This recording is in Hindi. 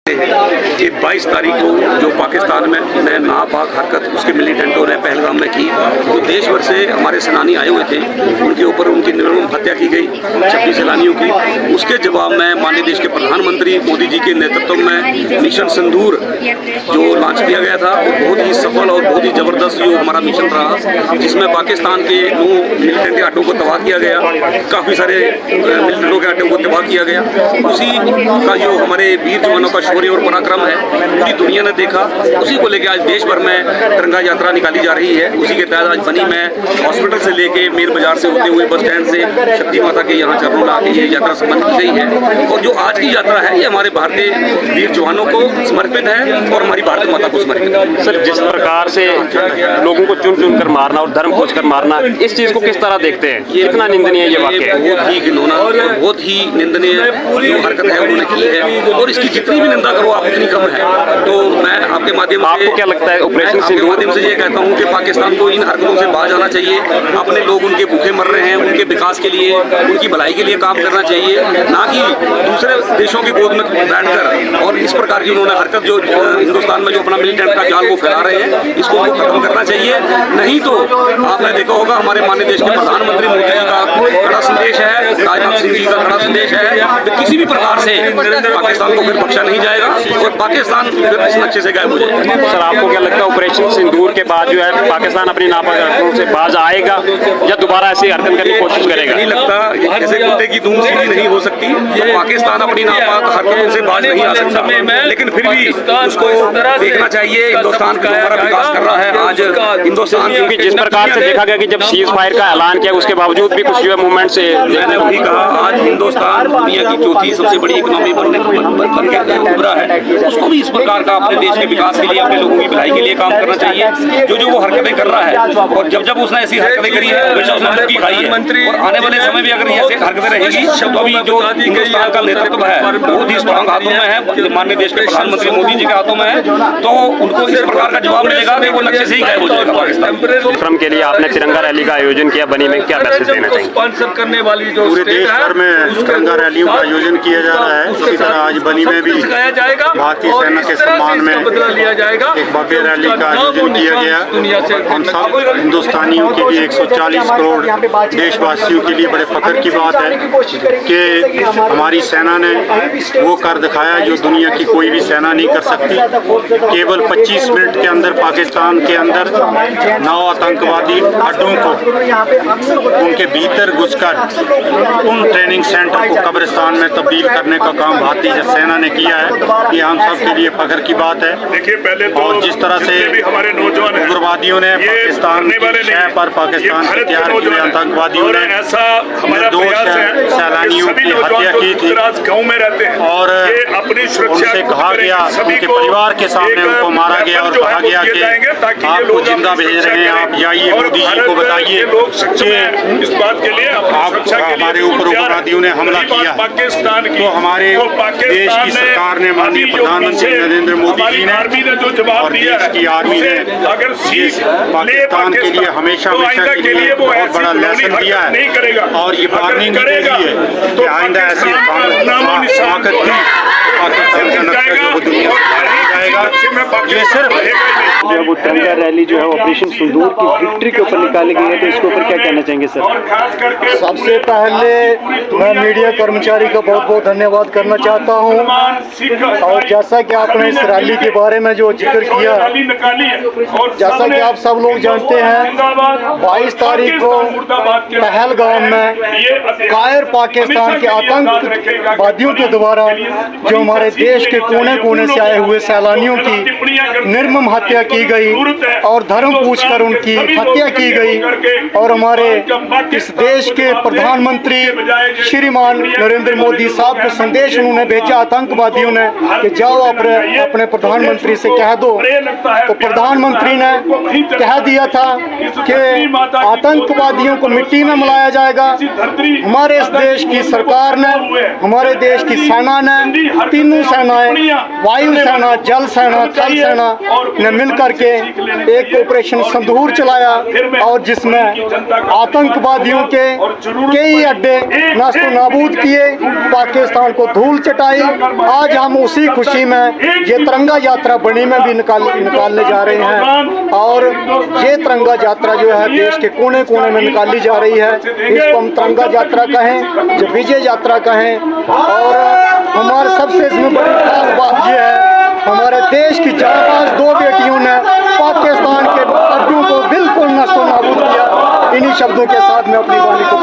कि 22 तारीख को जो पाकिस्तान में नापाक हरकत उसके मिलिटेंटों ने पहलगाम में की, तो देश भर से हमारे सेनानी आए हुए थे, उनके ऊपर उनकी निर्मम हत्या की गई 26 सैलानियों की। उसके जवाब में माननीय देश के प्रधानमंत्री मोदी जी के नेतृत्व में मिशन सिंदूर जो लॉन्च किया गया था, वो बहुत ही सफल और बहुत ही ज़बरदस्त जो हमारा मिशन रहा, जिसमें पाकिस्तान के 9 मिलिटेंट अड्डों को तबाह किया गया, काफ़ी सारे मिलिटेंटों के अड्डों को तबाह किया गया। उसी का जो हमारे वीर जवानों का शौर्य और पराक्रम है पूरी दुनिया ने देखा। उसी को लेकर आज देश भर में तिरंगा यात्रा निकाली जा रही है। उसी के तहत आज बनी में हॉस्पिटल से लेके मेन बाजार से होते हुए बस स्टैंड से शक्ति माता के यहाँ चरणों में ये यात्रा संपन्न की गई है। और जो आज की यात्रा है ये हमारे भारतीय वीर जवानों को समर्पित है और हमारी भारत माता को समर्पित है। सर, जिस प्रकार से लोगों को चुन चुन कर मारना और धर्म खोज कर मारना, इस चीज को किस तरह देखते हैं? ये इतना निंदनीय है, ये वाकया बहुत ही घिनौना और बहुत ही निंदनीय जो हरकत है उन्होंने की है, और इसकी जितनी भी निंदा करो आप उतनी कम है। तो मैं आपके माध्यम से, आपको क्या लगता है ऑपरेशन सिंदूर माध्यम से ये कहता हूँ कि पाकिस्तान को इन हरकतों से बाज आना चाहिए। अपने लोग उनके भूखे मर रहे हैं, उनके विकास के लिए, उनकी भलाई के लिए काम करना चाहिए, ना कि दूसरे देशों की गोद में बैठकर और इस प्रकार की उन्होंने हरकत जो हिंदुस्तान में जो अपना मिलिटेंट का जाल वो फैला रहे हैं, इसको उनको खत्म करना चाहिए। नहीं तो आपने देखा होगा हमारे माननीय देश के प्रधानमंत्री मोदी जी का कड़ा संदेश है, राजनाथ सिंह जी का कड़ा संदेश है कि किसी भी प्रकार से पाकिस्तान को फिर बख्शा नहीं जाएगा और पाकिस्तान फिर इस नक्शे से गायब हो जाएगा। सर, आपको क्या लगता है ऑपरेशन सिंदूर के बाद जो है पाकिस्तान अपनी नापाक हरकतों से बाज आएगा या दोबारा ऐसी हरकत करने की कोशिश करेगा? नहीं लगता, जैसे कुत्ते की धूम सीधी नहीं हो सकती, तो पाकिस्तान अपनी नापाक हरकतों से बाज नहीं आ सकता, लेकिन फिर भी उसको देखना चाहिए। हिंदुस्तान का हमारा विकास कर रहा है आज हिंदुस्तान, क्योंकि जिस प्रकार से देखा गया कि जब सीज फायर का ऐलान किया उसके बावजूद भी कुछ जो है मूवमेंट से, मैंने वही कहा, आज हिंदुस्तान दुनिया की चौथी सबसे बड़ी इकोनॉमी बनने के उभरा है, उसको भी इस प्रकार का अपने देश के विकास के लिए, अपने लोगों की भलाई के लिए काम करना चाहिए। जो वो हरकतें कर रहा है, और जब उसने ऐसी हरकतें करी है हमेशा उसने मुक्ति खाई है, और आने वाले समय में अगर ऐसी हरकतें रहेगी तो अभी जो हिंदुस्तान का नेतृत्व है बहुत ही स्ट्रांग हाथों में है, माननीय देश के प्रधानमंत्री मोदी जी के हाथों में है, तो उनको इस प्रकार का जवाब मिलेगा कि वो लक्ष्य से ही गायब हो जाएगा पाकिस्तान। विक्रम के लिए आपने तिरंगा रैली का आयोजन किया, बनी में क्या मैसेज देना चाहिए? स्पॉन्सर करने वाली जो पूरे देश भर में तिरंगा रैलियों का आयोजन किया जा रहा है। इसी तरह आज बनी में भी भारतीय सेना के सम्मान में बदला लिया जाएगा, एक भव्य रैली का आयोजन किया गया। हम सब हिंदुस्तानियों के लिए 140 करोड़ देशवासियों के लिए बड़े फख्र की बात है कि हमारी सेना ने वो कर दिखाया जो दुनिया की कोई भी सेना नहीं कर सकती। केवल 25 मिनट के अंदर पाकिस्तान के अंदर 9 आतंकवादी अड्डों को उनके भीतर घुसकर उन ट्रेनिंग सेंटर को कब्रिस्तान में तब्दील करने का काम भारतीय सेना ने किया है। ये हम सब के लिए फख्र की बात है। देखिए, पहले तो और जिस तरह से हमारे नौजवान उग्रवादियों ने पाकिस्तान की शह पर पाकिस्तान से तैयार किए आतंकवादियों ने ऐसा हमारा निर्दोष सैलानियों की हत्या की थी, गाँव में रहते हैं और अपनी सुरक्षा उनसे कहा गया, उनके परिवार के सामने उनको मारा गया और कहा गया कि आपको जिंदा भेज रहे हैं, आप जाइए मोदी जी को बताइए कि इस बात के लिए हमारे ऊपर उग्रवादियों ने हमला किया। पाकिस्तान की तो हमारे देश की सरकार ने, माननीय प्रधानमंत्री नरेंद्र मोदी जी ने जो जवाब और दिया देश की आर्मी ने अगर पाकिस्तान के लिए हमेशा के लिए बहुत बड़ा लेसन दिया है और ये वार्निंग दी है कि आइंदा ऐसी ताकत भी पाकिस्तान का नक्शा जो दुनिया जाएगा। ये सिर्फ जो वो तिरंगा रैली जो है ऑपरेशन सिंदूर की विक्ट्री के ऊपर निकाली गई है, तो इसके ऊपर क्या कहना चाहेंगे सर? सबसे पहले मैं मीडिया कर्मचारी का बहुत बहुत धन्यवाद करना चाहता हूं। और जैसा कि आपने इस रैली के बारे में जो जिक्र किया, जैसा कि आप सब लोग जानते हैं 22 तारीख को पहलगाम में कायर पाकिस्तान के आतंकवादियों के द्वारा जो हमारे देश के कोने कोने से आए हुए सैलानियों की निर्मम हत्या की गई और धर्म पूछकर उनकी हत्या की गई। और हमारे इस देश के प्रधानमंत्री श्रीमान नरेंद्र मोदी साहब को संदेश उन्होंने भेजा आतंकवादियों ने कि जाओ अपने प्रधानमंत्री से कह दो। तो प्रधानमंत्री ने कह दिया था कि आतंकवादियों को मिट्टी में मिलाया जाएगा। हमारे इस देश की सरकार ने, हमारे देश की सेना ने, तीनों सेनाएं, वायु सेना, जल जल सेना थल सेना ने मिल करके एक ऑपरेशन संदूर चलाया और जिसमें आतंकवादियों के कई अड्डे नष्ट नाबूद किए, पाकिस्तान को धूल चटाई। आज हम उसी खुशी में ये तिरंगा यात्रा बनी में भी निकालने जा रहे हैं और ये तिरंगा यात्रा जो है देश के कोने कोने में निकाली जा रही है। इसको हम तिरंगा यात्रा कहें, जो विजय यात्रा कहें। और हमारे सबसे इसमें बड़ी खास बात यह है, हमारे देश की जांबाज 2 बेटियों ने पाकिस्तान के अड्डों को बिल्कुल नष्ट नाबूद किया। इन्हीं शब्दों के साथ मैं अपनी वाणी को